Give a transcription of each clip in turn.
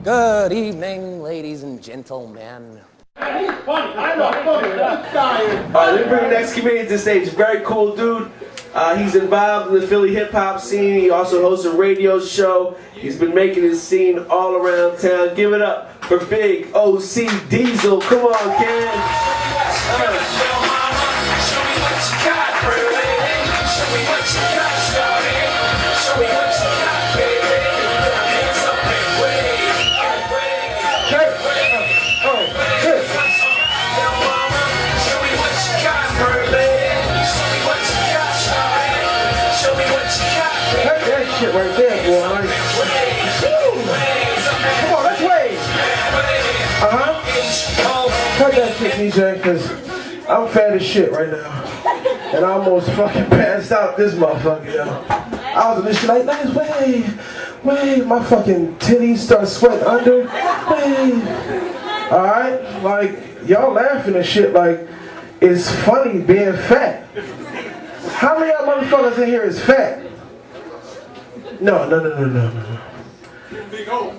Good evening, ladies and gentlemen. He's funny. I know. Let me bring the next comedian to the stage. Very cool dude. He's involved in the Philly hip hop scene. He also hosts a radio show. He's been making his scene all around town. Give it up for Big OC Diesel. Come on, Ken. Shit right there, boy. Like, come on, let's wave. Cut that shit, DJ, because I'm fat as shit right now. And I almost fucking passed out this motherfucker, yo. I was in this shit like, let's wave. My fucking titties start sweating under. Wave. Alright? Like, y'all laughing and shit like, it's funny being fat. How many of y'all motherfuckers in here is fat? No.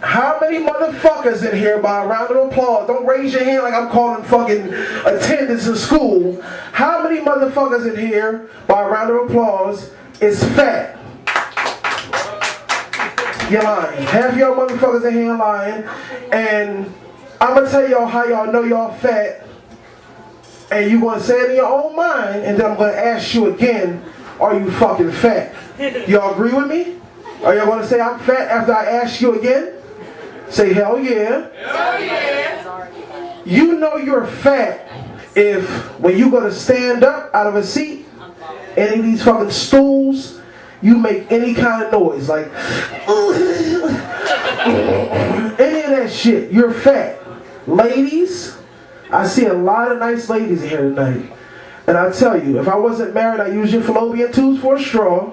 How many motherfuckers in here, by a round of applause, don't raise your hand like I'm calling fucking attendance in school. How many motherfuckers in here, by a round of applause, is fat? You're lying. Half y'all motherfuckers in here lying. And I'm going to tell y'all how y'all know y'all fat. And you're going to say it in your own mind. And then I'm going to ask you again, are you fucking fat? Y'all agree with me? Are y'all going to say I'm fat after I ask you again? Say hell yeah. Hell yeah. You know you're fat if when you go to stand up out of a seat, any of these fucking stools, you make any kind of noise. Like, any of that shit. You're fat. Ladies, I see a lot of nice ladies here tonight. And I tell you, if I wasn't married, I'd use your fallopian tubes for a straw.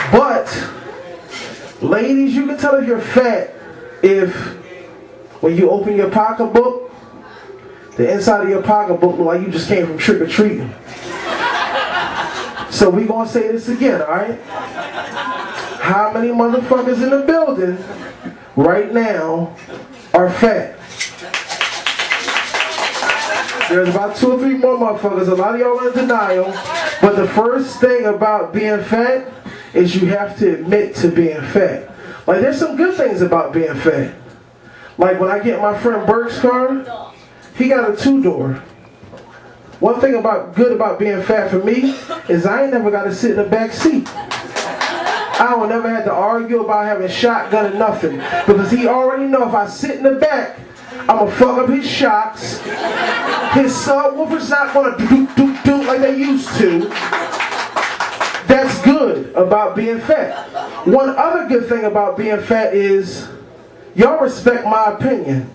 But, ladies, you can tell if you're fat if, when you open your pocketbook, the inside of your pocketbook look like you just came from trick-or-treating. So we gonna say this again, alright? How many motherfuckers in the building right now are fat? There's about 2 or 3 more motherfuckers. A lot of y'all are in denial. But the first thing about being fat is you have to admit to being fat. Like, there's some good things about being fat. Like, when I get my friend Burke's car, he got a 2-door. One thing good about being fat for me is I ain't never got to sit in the back seat. I don't never had to argue about having shotgun or nothing. Because he already know if I sit in the back, I'm going to fuck up his shocks. His subwoofer's not going to do like they used to. That's good about being fat. One other good thing about being fat is y'all respect my opinion.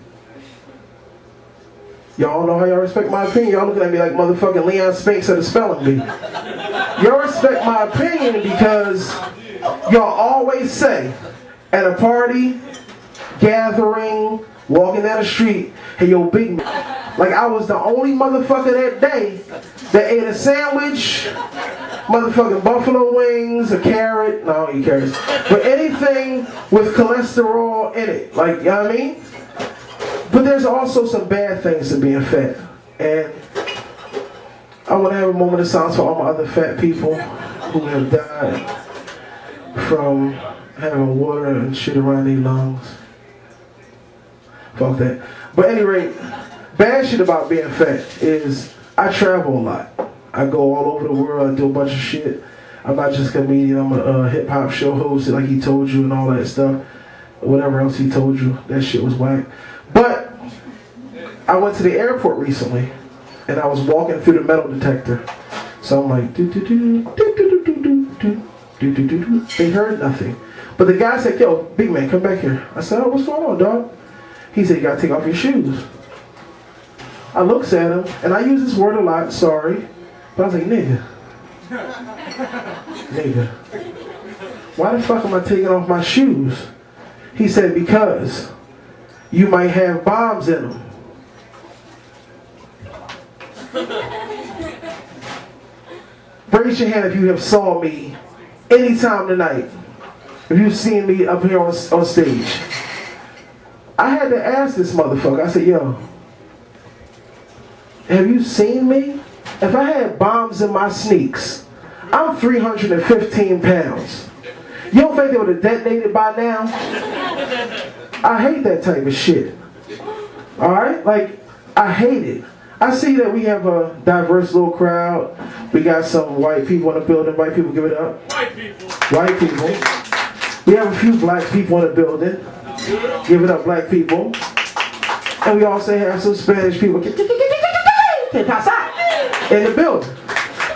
Y'all know how y'all respect my opinion. Y'all looking at me like motherfucking Leon Spinks at the spelling bee. Y'all respect my opinion because y'all always say at a party, gathering, walking down the street, hey yo big man. Like I was the only motherfucker that day that ate a sandwich, motherfucking buffalo wings, a carrot, no I don't eat carrots, but anything with cholesterol in it, like, you know what I mean? But there's also some bad things to being fat. And I want to have a moment of silence for all my other fat people who have died from having water and shit around their lungs. Fuck that. But at any rate, bad shit about being fat is I travel a lot. I go all over the world, I do a bunch of shit. I'm not just a comedian, I'm a hip-hop show host, like he told you and all that stuff. Whatever else he told you, that shit was whack. But I went to the airport recently, and I was walking through the metal detector. So I'm like, they heard nothing. But the guy said, yo, big man, come back here. I said, oh, what's going on, dog? He said, you gotta take off your shoes. I looks at him, and I use this word a lot, sorry. But I was like, nigga. Nigga. Why the fuck am I taking off my shoes? He said, because you might have bombs in them. Raise your hand if you have saw me anytime tonight. if you've seen me up here on stage, I had to ask this motherfucker. I said, yo, have you seen me? If I had bombs in my sneaks, I'm 315 pounds. You don't think they would have detonated by now? I hate that type of shit. Alright? Like, I hate it. I see that we have a diverse little crowd. We got some white people in the building. White people, give it up. White people. White people. We have a few black people in the building. Give it up, black people. And we also have some Spanish people in the building.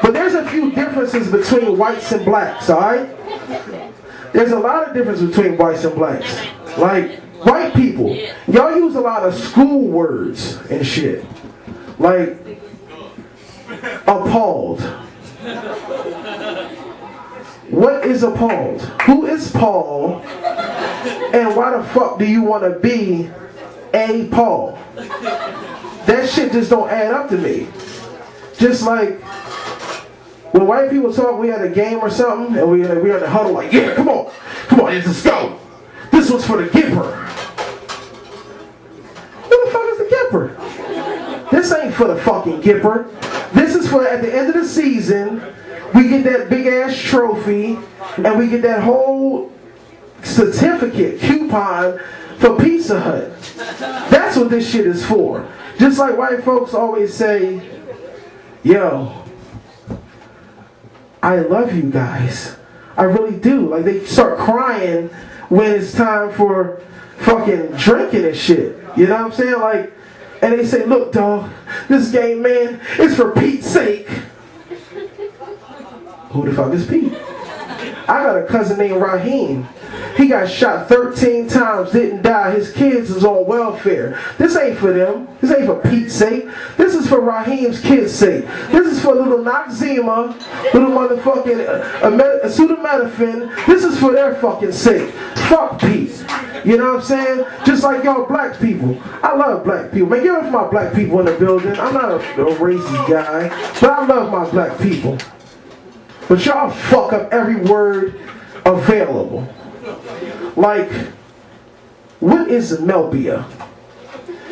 But there's a few differences between whites and blacks, alright? There's a lot of difference between whites and blacks. Like, white people, y'all use a lot of school words and shit. Like, appalled. What is appalled? Who is Paul? And why the fuck do you want to be a Paul? That shit just don't add up to me. Just like when white people talk, we had a game or something, and we had to huddle like, yeah, come on, let's go. This one's for the Gipper. Who the fuck is the Gipper? This ain't for the fucking Gipper. This is for at the end of the season, we get that big ass trophy, and we get that whole certificate, coupon for Pizza Hut. That's what this shit is for. Just like white folks always say, yo, I love you guys. I really do. Like, they start crying when it's time for fucking drinking and shit. You know what I'm saying? Like, and they say, look, dog, this game, man, it's for Pete's sake. Who the fuck is Pete? I got a cousin named Raheem. He got shot 13 times, didn't die. His kids is on welfare. This ain't for them. This ain't for Pete's sake. This is for Raheem's kids' sake. This is for little Noxzema, little motherfucking acetaminophen. This is for their fucking sake. Fuck Pete. You know what I'm saying? Just like y'all black people. I love black people. Man, give it for my black people in the building. I'm not a racist guy, but I love my black people. But y'all fuck up every word available. Like, what is Melpia?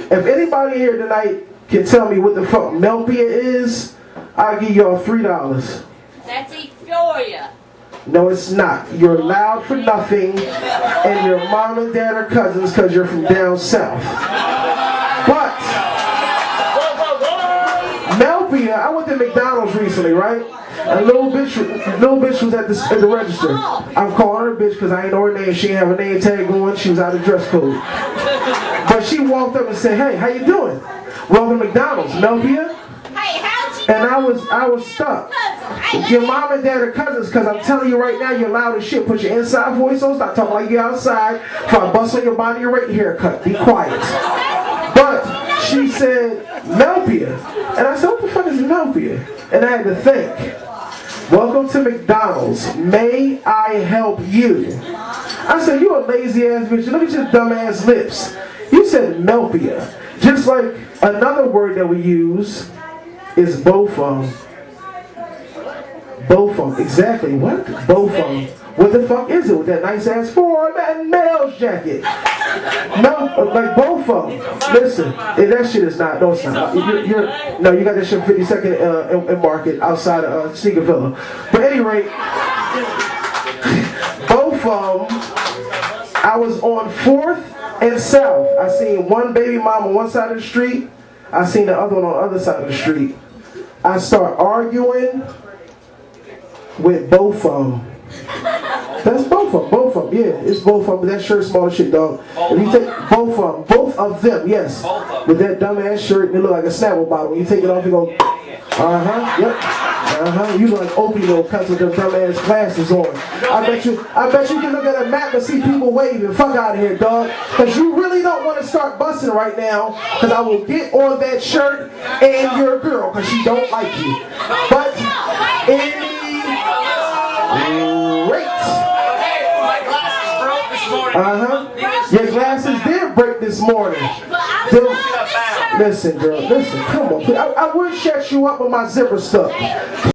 If anybody here tonight can tell me what the fuck Melpia is, I'll give y'all $3. That's Euphoria. No, it's not. You're loud for nothing, and your mom and dad are cousins because you're from down south. But Melpia, I went to McDonald's recently, right? And a little bitch was at the register. I'm calling her a bitch because I ain't know her name. She didn't have a name tag on. She was out of dress code. But she walked up and said, "Hey, how you doing? Welcome to McDonald's, Melpia." And I was stuck. Your mom and dad are cousins because I'm telling you right now, you're loud as shit. Put your inside voice on. Stop talking like you're outside. If I bust on your body, your right haircut. Be quiet. But she said, Melpia. And I said, what the fuck is Melpia? And I had to think. Welcome to McDonald's. May I help you? I said, you a lazy ass bitch. Look at your dumb ass lips. You said Melpia. Just like another word that we use is bofum. Bofum. Exactly. What? Bofum. What the fuck is it with that nice ass that male's jacket? No, like bofum. Listen, that shit is not. No, it's not. No, you got that shit 52nd in Market outside of Sneaker Villa. But at any rate, bofum. I was on 4th and South. I seen one baby mom on one side of the street. I seen the other one on the other side of the street. I start arguing with both of them. That's both of them, yeah, it's both of them. That shirt's small as shit, dog. If you take both of them, yes. With that dumbass shirt, it look like a Snapple bottle. When you take it off, you go, yep. You look like Opie because with them dumbass glasses on. I bet you can look at a map and see people waving. Fuck out of here, dog. Because you really don't want to start busting right now. Because I will get on that shirt and your girl because she don't like you. But your glasses did break this morning. Listen, girl, listen, come on. I would shut you up with my zipper stuff.